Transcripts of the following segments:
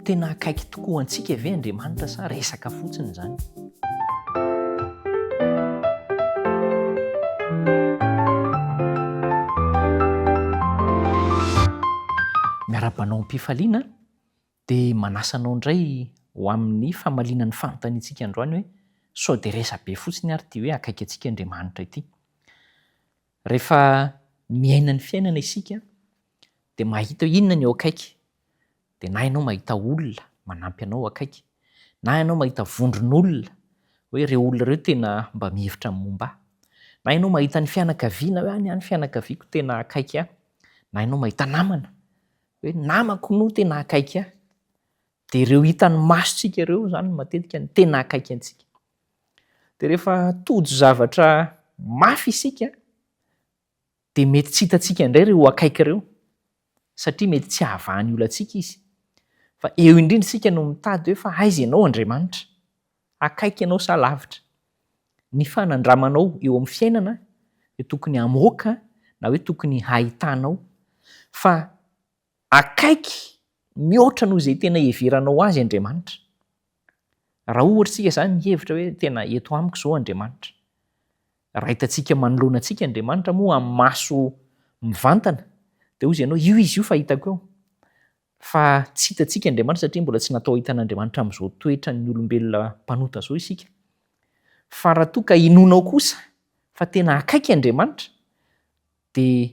tena akaiky tokoa antsika ve Andriamanitra sa resaka fotsiny zany? Miara-banao am-pifaliana dia manasanao indray ho amin'ny famalinan'ny fanontaniantsika androany hoe sao dia resa be fotsiny ary ity hoe akaiky antsika Andriamanitra ity. Rehefa miaina ny fiainana isika dia mahita inona ny eo akaiky, dia na ianao mahita olona manampy anao akaiky, na ianao mahita vondron'olona hoe ireo olona ireo tena mba mihevitra amin'ny momba ahy, na ianao mahita ny fianakaviana hoe any fianakaviako tena akaiky ahy, na ianao mahita namana hoe namako no tena akaiky ahy, dia ireo hitan'ny masontsika ireo zany matetika ny tena akaiky antsika. Dia rehefa tojo zavatra mafy isika dia mety tsy hitantsika indray ireo akaiky ireo satria mety tsy hahavahany olantsika izy. Fa eo indrindra isika no mitady hoe fa aiza ianao Andriamanitra? Akaiky ianao sa lavitra? Ny fanandramanao eo amin'ny fiainana dia tokony hamoaka na hoe tokony hahitanao fa akaiky mihoatra noho izay tena heveranao azy Andriamanitra. Raha ohatra isika izany mihevitra hoe tena eto amiko izao Andriamanitra, raha hitantsika manoloana antsika Andriamanitra moa amin'ny maso mivantana dia hoy ianao io izy io fa hitako eo. Fa tsy hitantsika Andriamanitra satria mbola tsy natao hitan'Andriamanitra amin'izao toetra ny olombelona mpanota izao isika. Fa raha toa ka inonao kosa fa tena akaiky Andriamanitra dia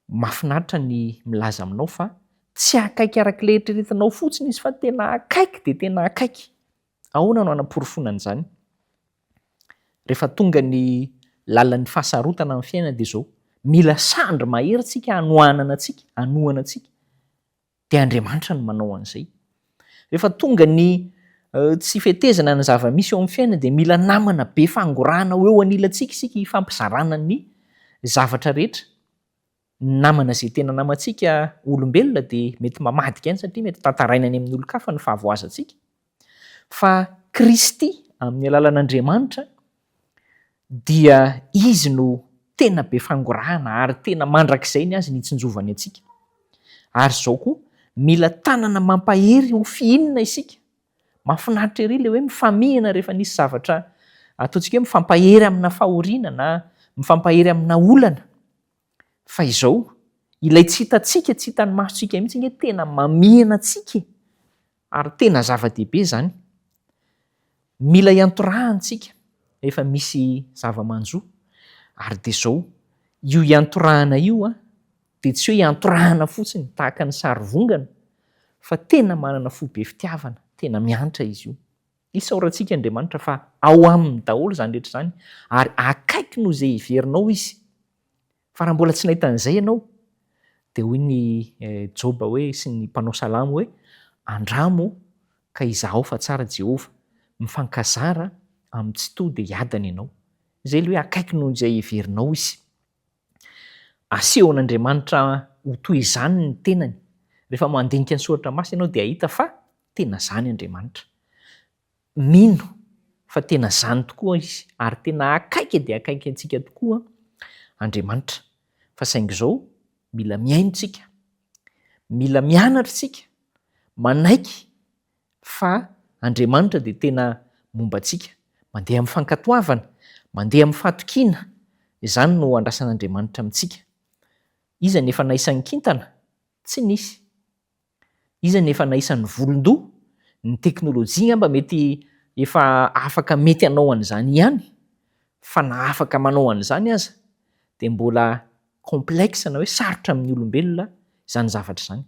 mahafinaritra ny milaza aminao fa tsy akaiky arak'ilay eritreretinao fotsiny izy fa tena akaiky dia tena akaiky. Ahoana no hanamporofona an'izany? Rehefa tonga ny lalan'ny fahasarotana amin'ny fiainana dia izao, mila sandry mahery tsika hanohanana antsika, hanohana antsika. Dia Andriamanitra no manao an'izay. Rehefa tonga ny tsy fetezana ny zava-misy eo amin'ny fiainana dia mila namana be fangorahana eo anilantsika isika hifampizarana ny zavatra rehetra. Namana izay tena namantsika olombelona dia mety mamadika any satria mety tantaraina any amin'ny olon-kafa ny fahavoazantsika. Fa Kristy amin'ny alalan'Andriamanitra dia izy no tena be fangorahana ary tena mandrakizay ny azy ny hitsinjovany antsika. Ary izao koa mila tanana mampahery ho fihinana isika. Mahafinaritra ery ilay hoe mifamihana rehefa nisy zavatra ataontsika hoe mifampahery amina fahoriana na mifampahery amina olana. Fa izao ilay tsy hitantsika, tsy hitan'ny masontsika mihitsy hoe tena mamihana antsika ary tena zava-dehibe zany. Mila iantorahantsika rehefa misy zava-manjo ary dia izao io iantorahana io dia tsy hoe iantorahana fotsiny tahaka ny sarivongana fa tena manana fo be fitiavana, tena miantra izy io. Isaorantsika Andriamanitra fa ao aminy daholo zany rehetra zany ary akaiky noho izay heverinao izy. Fa raha mbola tsy nahita an'izay ianao dia hoy ny Joba hoe sy ny mpanao salamo hoe andramo ka izaho fa tsara Jehova, mifankazara amin'ny tsy to dia hiadana ianao. Izay ilay hoe akaiky noho izay heverinao izy. Asehon'Andriamanitra ho toy izany ny tenany. Rehefa mandinika ny soratra masina ianao dia ahita fa tena zany Andriamanitra. Mino fa tena zany tokoa izy ary tena akaiky dia akaiky antsika tokoa Andriamanitra. Fa saingy izao mila miaino tsika, mila mianatra tsika, manaiky fa Andriamanitra dia tena momba antsika. Mandeha amin'ny fankatoavana, mandeha amin'ny fahatokiana. Izany no andrasan'Andriamanitra amintsika. Iza ny efa naisan'ny kintana? Tsy nisy. Iza ny efa naisan'ny volondoha? Ny teknôlôjia mba mety efa afaka mety hanao an'izany ihany. Fa na afaka manao an'izany aza dia mbola complexe na hoe sarotra amin'ny olombelona izany zavatra izany.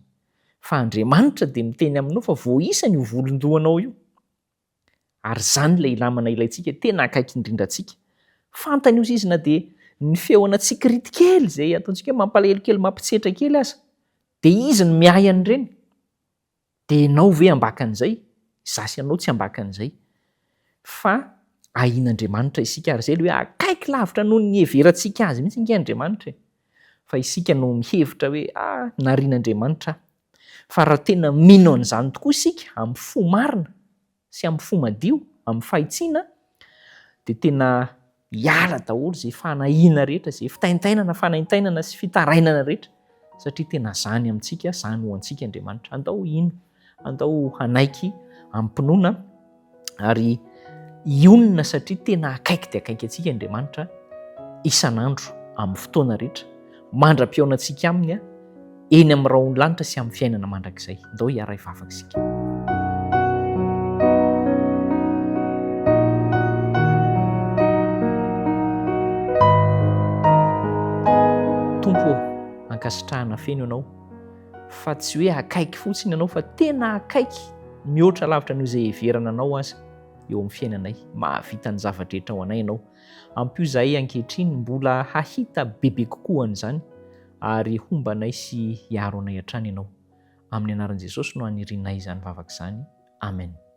Fa Andriamanitra dia miteny aminao fa voaisany io volondohanao io. Ary izany ilay namana ilayntsika tena akaiky indrindra antsika. Fantany io izy na dia ny feona tsikirity kely izay ataontsika hoe mampalahelo kely, mampitsetra kely aza dia izy no miay an'ireny. Dia ianao ve hambakan'izay? Zasy ianao tsy hambakan'izay. Fa ahian'Andriamanitra isika ary izay ilay hoe akaiky lavitra noho ny heverantsika azy mihitsy inge Andriamanitra. Fa isika no mihevitra hoe narian'Andriamanitra. Fa raha tena mino an'izany tokoa isika amin'ny fo marina sy amin'ny fo madio, amin'ny fahitsiana dia tena hiala daholo izay fanahiana rehetra, izay fitaintainana, fanaintainana sy fitarainana rehetra satria tena zany amintsika, zany ho antsika Andriamanitra. Andao ino andao hanaiky ampinoana ary ionina satria tena akaiky dia akaiky antsika Andriamanitra isan'andro amin'ny fotoana rehetra, mandra-piaona antsika aminy eny amin'ny rahaonylanitra sy amin'ny fiainana mandrakizay. Andao hiara hivavaka isika. Tompo, ankasitrahana feno ianao fa tsy hoe akaiky fotsiny ianao fa tena akaiky mihoatra lavitra noho izay heverana anao aza eo amin'ny fiainanay. Mahavita ny zavadrehetra ho anay ianao. Ampio izahay ankehitriny mbola hahita bebe kokoa an'izany ary hombanay sy hiaro anay hatrany ianao. Amin'ny anaran'i Jesosy no anirinay izany vavaka izany. Amen.